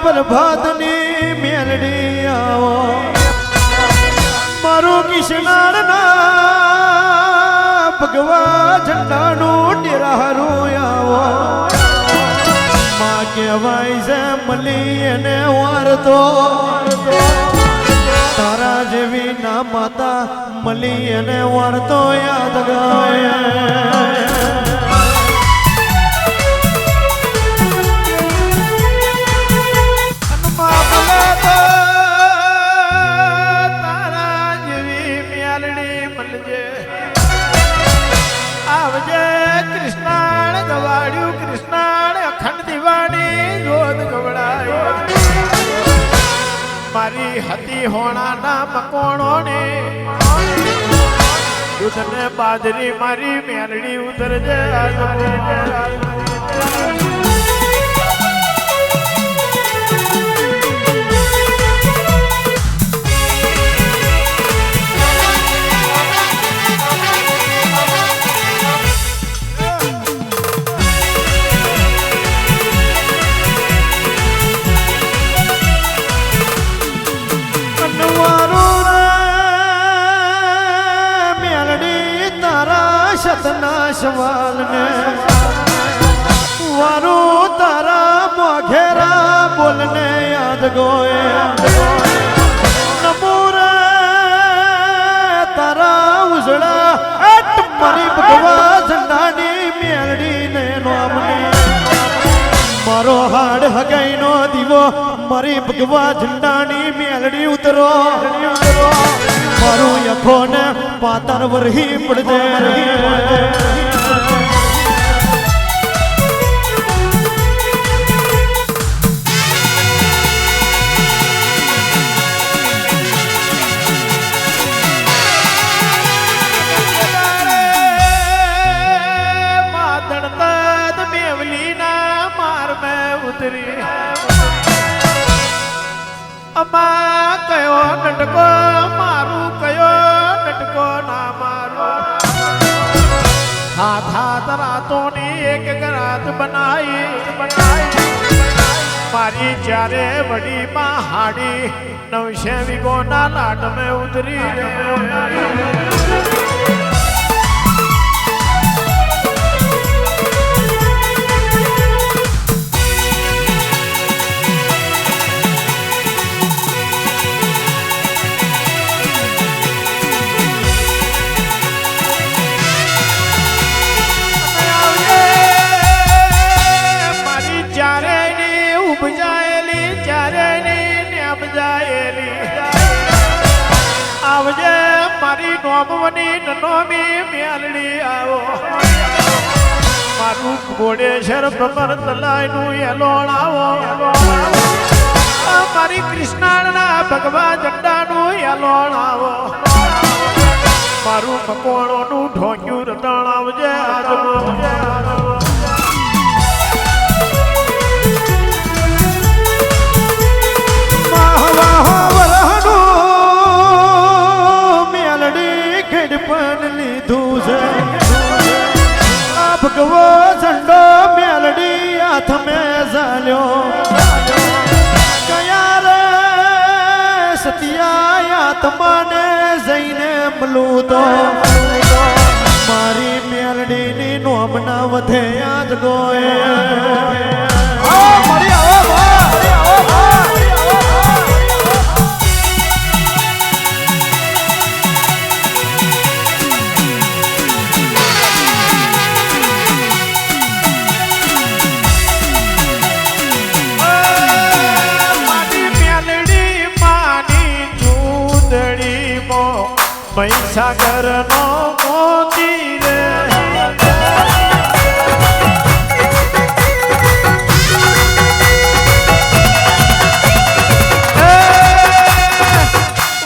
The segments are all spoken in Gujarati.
પ્રભાતની મેલડી આવો મારું કિશનાળના ભગવા ઝંડાનું ડેરારું આવો માં કહેવાય છે મળી એને વારતો તારા જેવી ના માતા મળી એને વારતો યાદ ગાય મારી હતી હોણાના મકોણો ને દૂધ ને બાજરી મારી મેલડી ઉતરજે સવાલ ને વારું તારા મોઘેરા બોલને યાદ ગોએ નમૂરે તારા ઉજળા હટ મારી ભગવા ઝંડાની મેલડી ને નોમની મારો હાડ હગાઈનો દીવો મારી ભગવા ઝંડાની મેલડી ઉતરો મારું યખો ને પાતર વરહી પડજે અમા કયો નટકો મારું કયો નટકો ના મારો હાથ હાથ રાતોની એક ગરાત બનાઈ મારી ચારે વડી માં હાડી 900 વીઘોના લાટ મેં ઉતરી આવજે મારી નોમવની નનોમી મેલડી આવો મારું ઘોડેશ્વર ભમર તલાયનું એલોણ આવો મારી કૃષ્ણાળના ભગવા ઝંડાનું એલોણ આવો મારું મકોણોનું ઢોંગ્યું રતણ આવજે ભગવો ઝંડો મેલડી હાથ મેં ઝાલ્યો કયા રે સતિયા આત્માને જઈને મળું તો મારી મેલડીની નોમના વધે યાદ ગોએ મહીસાગર નો મોતી રે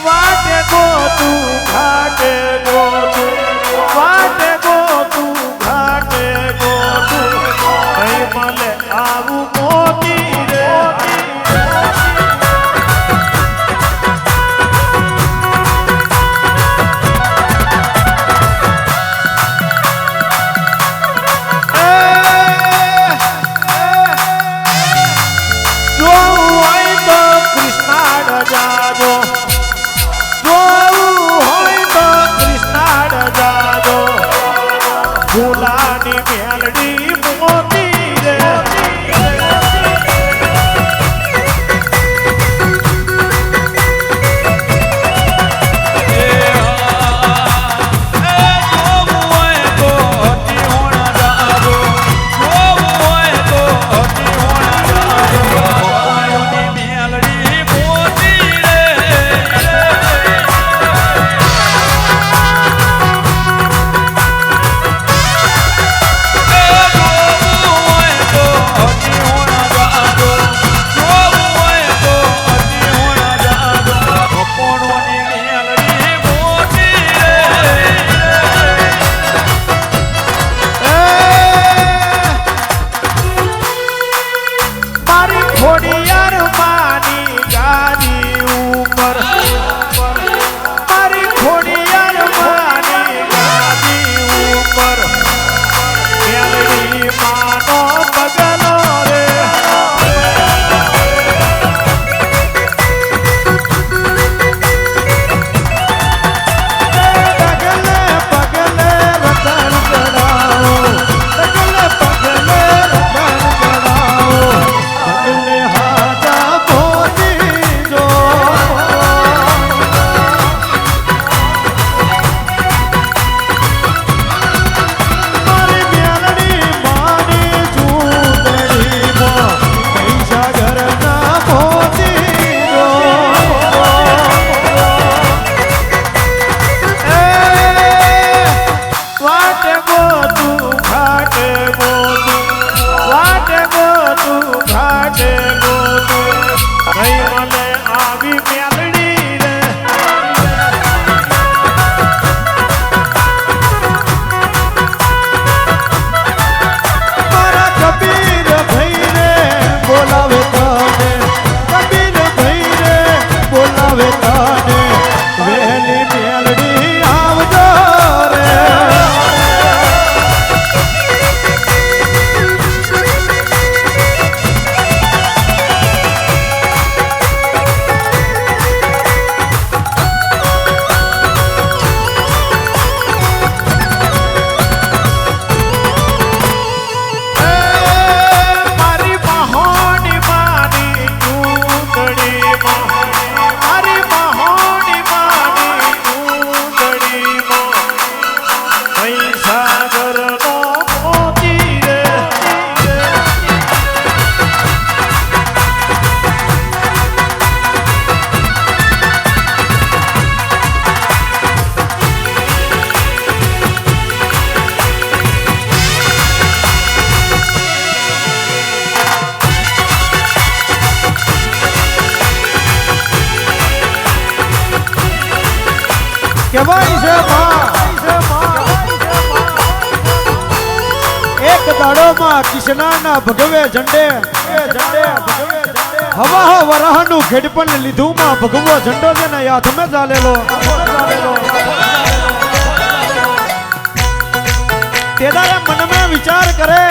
વાટે ગો તું ઘાટે ગો તું વાટે ગો તું ઘાટે ગો તું કઈ મળે આવું મોતી રે જાજો જોવું હોય તો કૃષ્ણાડ જાજો ફૂલાની મેલડી મોતી રે કહેવાય છે એક દાડોમાં કિશનાના ભગવે ઝંડે હવા વરાહનું ખેડપણ લીધું માં ભગવો ઝંડો છે ને હાથમાં ચાલેલો તેદારે મનમાં વિચાર કરે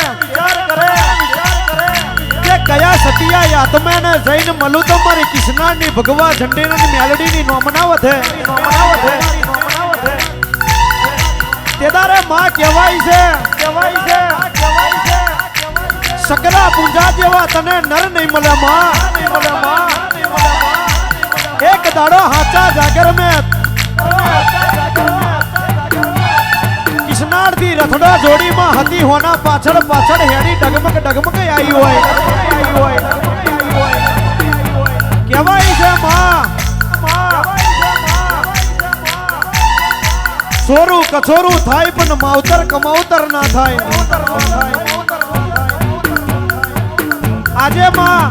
કે કયા સતિયા યાતમે ને જઈને મળું તો મારી કિશનાની ભગવા ઝંડેની મેલડીની નોમનાવત હે તેદારે માં કહેવાય છે સકરા પૂંજા જેવા તને નર નહીં મળે માં એક દાડો હાચા જાગર में કિશનાર થી રથડા જોડીમાં હતી હોના પાછળ પાછળ હેડી ડગમગ આવી હોય કહેવાય છે માં સોરું કચોરું થાય પણ માવતર કમાવતર ના થાય આજે માં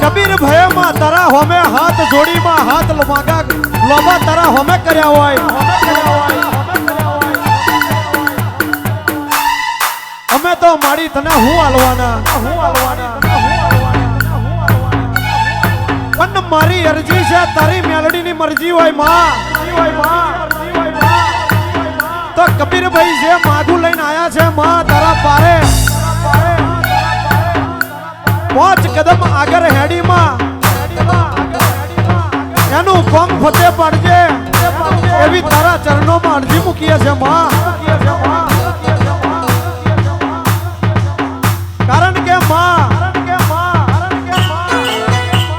કબીર ભય માં તારા હોમે હાથ જોડીમાં હાથ લમાગા લોબા તારા હોમે કર્યા હોય અમે તો માડી તને હું હાલવાના પણ મારી અરજી છે તારી મેલડીની મરજી હોય માં તો કબીરભાઈ જે માગું લઈને આયા છે માં તારા પારે 5 કદમ આગળ હેડી માં એનું પગ ફતે પાડજે એવી તારા ચરણોમાં અરજી મૂકીએ છે માં. કારણ કે માં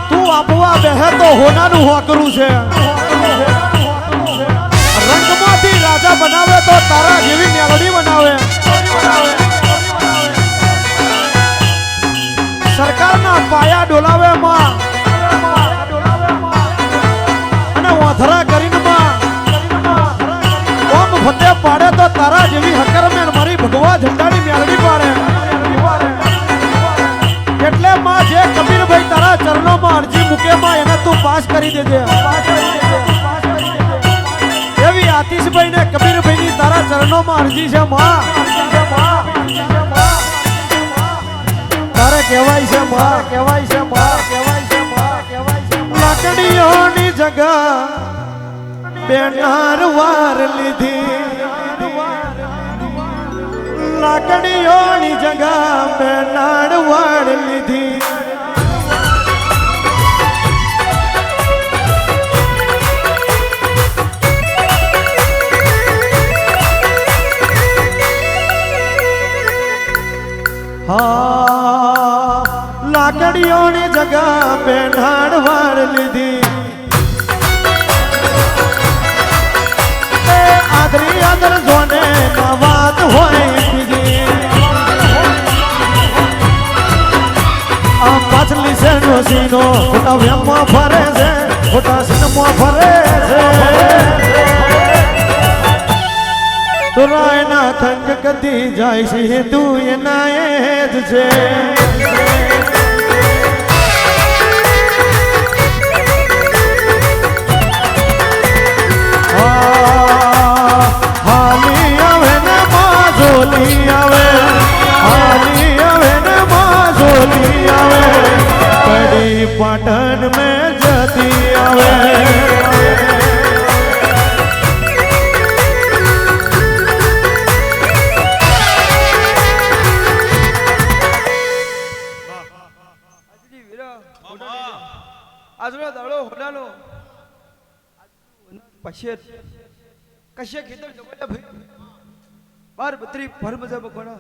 તું આપવા બેહે તો હોનાનું હોકરું છે. રંગમાંથી રાજા બનાવે તો તારા જેવી મેલડી બનાવે. સરકારના પાયા ડોલાવે માં અને વધરા કરીને માં ઓમ ફતે પાડે તો તારા જેવી હકર મેલ મારી ભગવા ઝંડાની મેલડી પાડે. એટલે માં જે કબીરભાઈ તારા ચરણોમાં અરજી મૂકે માં એને તું પાસ કરી દેજે. એવી આતિશભાઈ ને કબીરભાઈ ની તારા ચરણોમાં અરજી છે માં. તારે કહેવાય છે માં, કહેવાય છે માં, કહેવાય છે માં, કહેવાય છે માં. લાકડીઓની જગા બેનાર વાર લીધી. લાકડીઓની જગા બેનાર વાર લીધી. હા લાકડીઓની જગા બેનાર વાર લીધી. આદરી આદર જોને ના વાત હોય બીજી. આ પાછલી છે નો ખોટા વેમમાં ફરે છે, ખોટા સિનેમા ફરે છે. તોરા એના થંગ કદી જાય છે તું એના એ જ છે. હાલી આવે ને માઝોલી આવે, હાલી આવે ને માઝોલી આવે, કડી પાટણ મેં જતી આવે. આજનો દાડો હોનાનો પછી કશે ખેતર જમાયા ભાઈ 12 ભર મજા બકોડા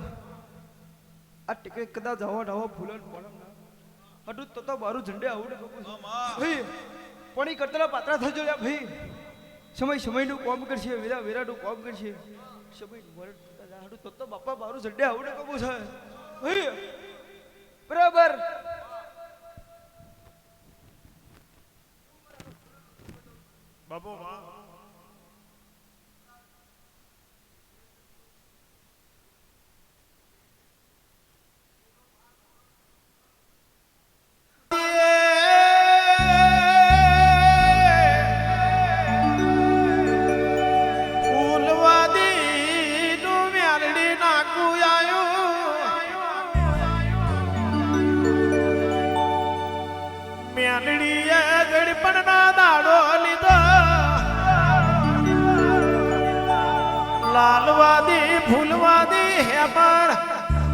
આ ટીકે કદાચ જવા નવા ફૂલન પોળમ ના હડું તો મારું ઝંડે આવડે ભાઈ પાણી કરતલા પાત્રા થજો લ્યા ભાઈ. સમયનું કામ કરશે, વેરાનું કામ કરશે. સમય હડું તો બાપા મારું ઝંડે આવડે કબુ છે ભાઈ. બરાબર બાબુ માં મેલડીએ ગડપણના દાડો લીધો. લાલવાદી ફૂલવાદી હેમણ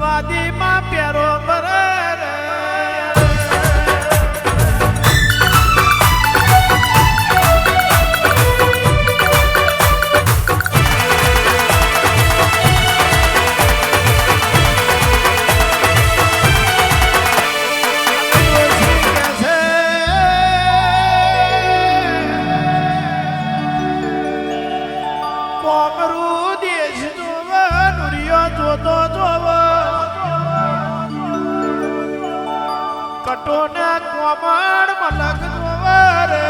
વાદી માં પ્યારો બરે. કટોને કોમણ મલક જોવે રે.